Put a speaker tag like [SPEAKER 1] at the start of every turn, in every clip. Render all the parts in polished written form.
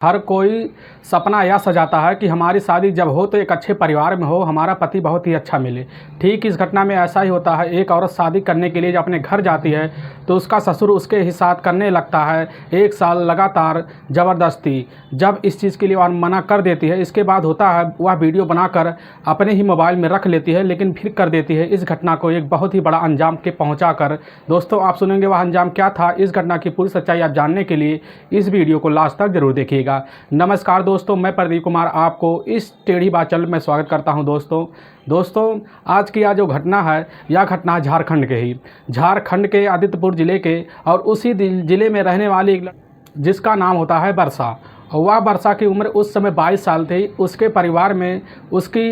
[SPEAKER 1] हर कोई सपना यह सजाता है कि हमारी शादी जब हो तो एक अच्छे परिवार में हो, हमारा पति बहुत ही अच्छा मिले। ठीक इस घटना में ऐसा ही होता है। एक औरत शादी करने के लिए जब अपने घर जाती है तो उसका ससुर उसके ही साथ करने लगता है 1 साल लगातार ज़बरदस्ती। जब इस चीज़ के लिए वह मना कर देती है, इसके बाद होता है वह वीडियो बनाकर अपने ही मोबाइल में रख लेती है, लेकिन फिर कर देती है इस घटना को एक बहुत ही बड़ा अंजाम के पहुँचा कर। दोस्तों, आप सुनेंगे वह अंजाम क्या था। इस घटना की पूरी सच्चाई आप जानने के लिए इस वीडियो को लास्ट तक जरूर देखिएगा। नमस्कार दोस्तों, मैं प्रदीप कुमार आपको इस टेढ़ी बात चैनल में स्वागत करता हूं। दोस्तों, आज की जो घटना है, यह घटना झारखंड के ही झारखंड के आदित्यपुर ज़िले के और उसी ज़िले में रहने वाली एक जिसका नाम होता है वर्षा। और वह वर्षा की उम्र उस समय 22 साल थी। उसके परिवार में उसकी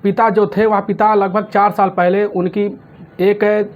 [SPEAKER 1] पिता जो थे, वह पिता लगभग 4 साल पहले उनकी एक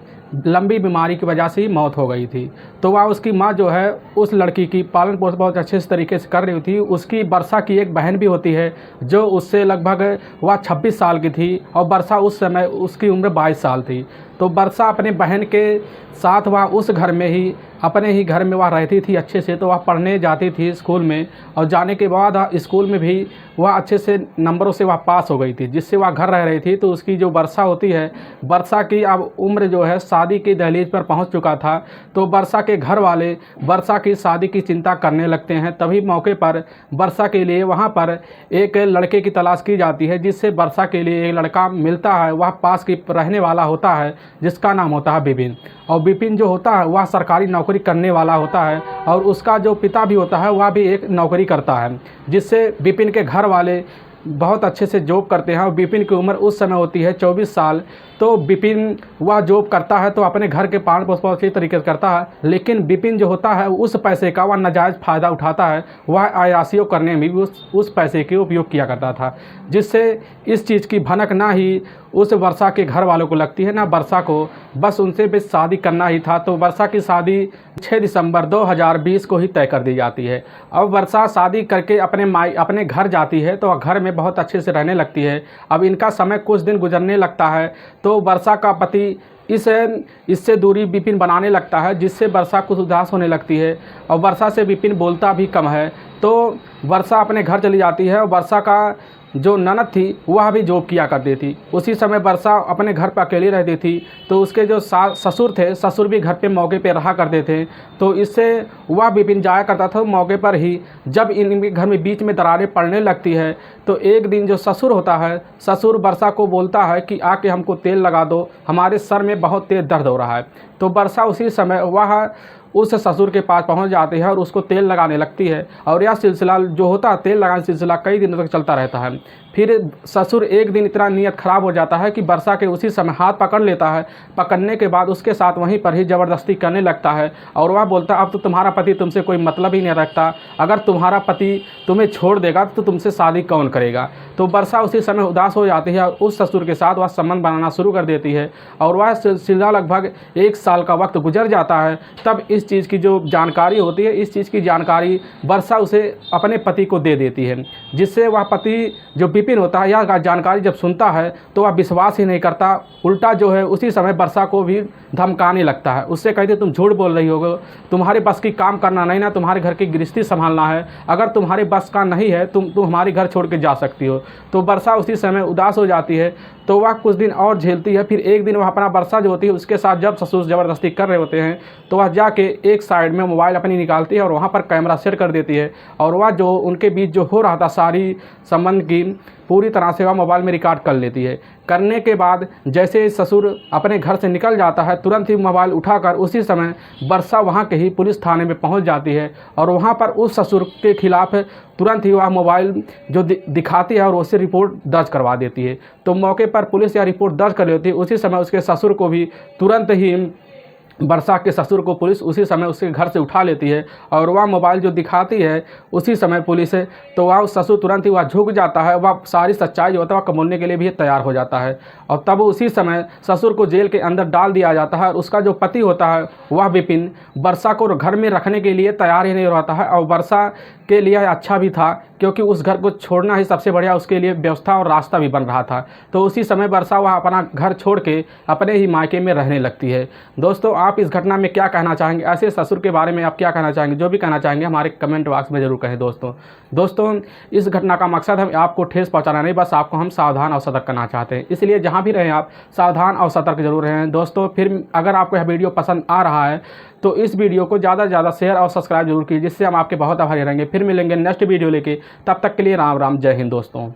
[SPEAKER 1] लंबी बीमारी की वजह से ही मौत हो गई थी। तो वह उसकी माँ जो है उस लड़की की पालन पोषण बहुत अच्छे तरीके से कर रही थी। उसकी वर्षा की एक बहन भी होती है जो उससे लगभग वह 26 साल की थी और वर्षा उस समय उसकी उम्र 22 साल थी। तो वर्षा अपने बहन के साथ वह उस घर में ही अपने ही घर में वह रहती थी अच्छे से। तो वह पढ़ने जाती थी स्कूल में और जाने के बाद स्कूल में भी वह अच्छे से नंबरों से वह पास हो गई थी, जिससे वह घर रह रही थी। तो उसकी जो वर्षा होती है, वर्षा की अब उम्र जो है शादी की दहलीज पर पहुंच चुका था। तो वर्षा के घर वाले वर्षा की शादी की चिंता करने लगते हैं। तभी मौके पर वर्षा के लिए वहां पर एक लड़के की तलाश की जाती है, जिससे वर्षा के लिए एक लड़का मिलता है। वह पास की रहने वाला होता है, जिसका नाम होता है विपिन। और विपिन जो होता है वह सरकारी नौकरी करने वाला होता है और उसका जो पिता भी होता है वह भी एक नौकरी करता है, जिससे विपिन के घर वाले बहुत अच्छे से जॉब करते हैं। और विपिन की उम्र उस समय होती है 24 साल। तो विपिन वह जॉब करता है तो अपने घर के पालन पोषण अच्छी तरीके से करता है, लेकिन विपिन जो होता है उस पैसे का वह नाजायज़ फ़ायदा उठाता है। वह अय्याशियों करने में भी उस पैसे के उपयोग किया करता था, जिससे इस चीज़ की भनक ना ही उस वर्षा के घर वालों को लगती है ना वर्षा को, बस उनसे भी शादी करना ही था। तो वर्षा की शादी 6 दिसंबर 2020 को ही तय कर दी जाती है। अब वर्षा शादी करके अपने घर जाती है तो घर में बहुत अच्छे से रहने लगती है। अब इनका समय कुछ दिन गुजरने लगता है तो वर्षा का पति इससे दूरी विपिन बनाने लगता है, जिससे वर्षा कुछ उदास होने लगती है और वर्षा से विपिन बोलता भी कम है। तो वर्षा अपने घर चली जाती है और वर्षा का जो ननद थी वह भी जॉब किया करती थी। उसी समय वर्षा अपने घर पर अकेली रहती थी। तो उसके जो ससुर थे, ससुर भी घर पे मौके पे रहा करते थे। तो इससे वह विपिन जाया करता था मौके पर ही। जब इनके घर में बीच में दरारें पड़ने लगती है तो एक दिन जो ससुर होता है, ससुर वर्षा को बोलता है कि आके हमको तेल लगा दो, हमारे सर में बहुत तेज दर्द हो रहा है। तो वर्षा उसी समय वह उस ससुर के पास पहुंच जाती है और उसको तेल लगाने लगती है। और यह सिलसिला जो होता है, तेल लगाने सिलसिला कई दिनों तक चलता रहता है। फिर ससुर एक दिन इतना नीयत ख़राब हो जाता है कि वर्षा के उसी समय हाथ पकड़ लेता है। पकड़ने के बाद उसके साथ वहीं पर ही ज़बरदस्ती करने लगता है और वह बोलता है अब तो तुम्हारा पति तुमसे कोई मतलब ही नहीं रखता, अगर तुम्हारा पति तुम्हें छोड़ देगा तो तुमसे शादी कौन करेगा। तो वर्षा उसी समय उदास हो जाती है और उस ससुर के साथ वह संबंध बनाना शुरू कर देती है। और वह सिलसिला लगभग 1 साल का वक्त गुजर जाता है। तब इस चीज़ की जो जानकारी होती है, इस चीज़ की जानकारी वर्षा उसे अपने पति को दे देती है, जिससे वह पति जो विपिन होता है यह जानकारी जब सुनता है तो वह विश्वास ही नहीं करता। उल्टा जो है उसी समय वर्षा को भी धमकाने लगता है। उससे कहते तुम झूठ बोल रही हो, तुम्हारे बस की काम करना नहीं ना, तुम्हारे घर की गृहस्थी संभालना है, अगर तुम्हारे बस का नहीं है तुम हमारे घर छोड़ के जा सकती हो। तो वर्षा उसी समय उदास हो जाती है। तो वह कुछ दिन और झेलती है। फिर एक दिन वह अपना वर्षा जो होती है उसके साथ जब ससुर ज़बरदस्ती कर रहे होते हैं तो वह जाके एक साइड में मोबाइल अपनी निकालती है और वहाँ पर कैमरा सेट कर देती है। और वह जो उनके बीच जो हो रहा था सारी संबंध की पूरी तरह से वह मोबाइल में रिकॉर्ड कर लेती है। करने के बाद जैसे ससुर अपने घर से निकल जाता है, तुरंत ही मोबाइल उठाकर उसी समय वर्षा वहाँ के ही पुलिस थाने में पहुँच जाती है और वहाँ पर उस ससुर के खिलाफ़ तुरंत ही वह मोबाइल जो दिखाती है और उससे रिपोर्ट दर्ज करवा देती है। तो मौके पर पुलिस यह रिपोर्ट दर्ज कर लेती है। उसी समय उसके ससुर को भी तुरंत ही वर्षा के ससुर को पुलिस उसी समय उसके घर से उठा लेती है और वह मोबाइल जो दिखाती है उसी समय पुलिस है। तो वह ससुर तुरंत ही वह झुक जाता है, वह सारी सच्चाई जो होता है वह कबूलने के लिए भी तैयार हो जाता है। और तब उसी समय ससुर को जेल के अंदर डाल दिया जाता है और उसका जो पति होता है वह विपिन वर्षा को घर में रखने के लिए तैयार ही नहीं रहता है। और वर्षा के लिए अच्छा भी था क्योंकि उस घर को छोड़ना ही सबसे बढ़िया उसके लिए व्यवस्था और रास्ता भी बन रहा था। तो उसी समय वर्षा वह अपना घर छोड़ के अपने ही मायके में रहने लगती है। दोस्तों, आप इस घटना में क्या कहना चाहेंगे? ऐसे ससुर के बारे में आप क्या कहना चाहेंगे? जो भी कहना चाहेंगे हमारे कमेंट बॉक्स में ज़रूर कहें। दोस्तों, इस घटना का मकसद हम आपको ठेस पहुंचाना नहीं, बस आपको हम सावधान और सतर्क करना चाहते हैं। इसलिए जहां भी रहें आप सावधान और सतर्क जरूर रहें। दोस्तों, फिर अगर आपको यह वीडियो पसंद आ रहा है तो इस वीडियो को ज़्यादा से ज़्यादा शेयर और सब्सक्राइब जरूर कीजिए, जिससे हम आपके बहुत आभारी रहेंगे। फिर मिलेंगे नेक्स्ट वीडियो लेके, तब तक के लिए राम राम, जय हिंद दोस्तों।